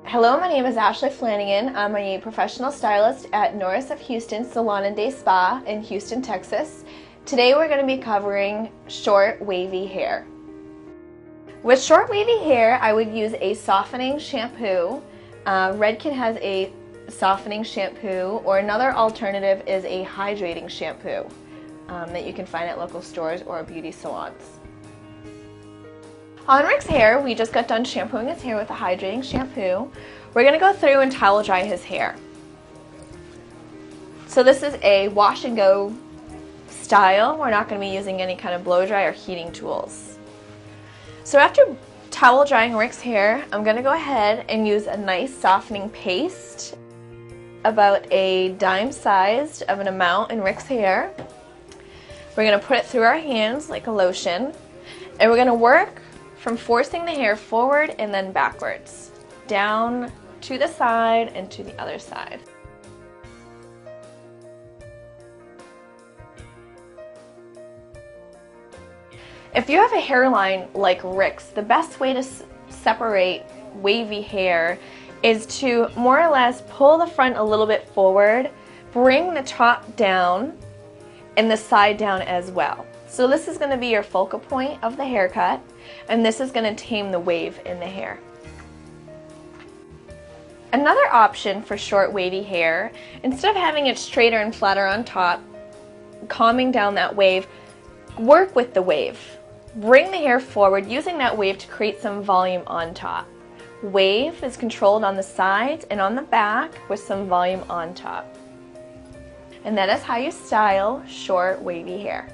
Hello, my name is Ashley Flanagan. I'm a professional stylist at Norris of Houston Salon and Day Spa in Houston, Texas. Today we're going to be covering short wavy hair. With short wavy hair, I would use a softening shampoo. Redken has a softening shampoo, or another alternative is a hydrating shampoo that you can find at local stores or beauty salons. On Rick's hair, we just got done shampooing his hair with a hydrating shampoo. We're going to go through and towel dry his hair. So this is a wash and go style. We're not going to be using any kind of blow dry or heating tools. So after towel drying Rick's hair, I'm going to go ahead and use a nice softening paste, about a dime sized of an amount in Rick's hair. We're going to put it through our hands like a lotion, and we're going to work from forcing the hair forward and then backwards, down to the side and to the other side. If you have a hairline like Rick's, the best way to separate wavy hair is to more or less pull the front a little bit forward, bring the top down, and the side down as well. So this is going to be your focal point of the haircut, and this is going to tame the wave in the hair. Another option for short wavy hair, instead of having it straighter and flatter on top, calming down that wave, work with the wave. Bring the hair forward using that wave to create some volume on top. Wave is controlled on the sides and on the back with some volume on top. And that is how you style short wavy hair.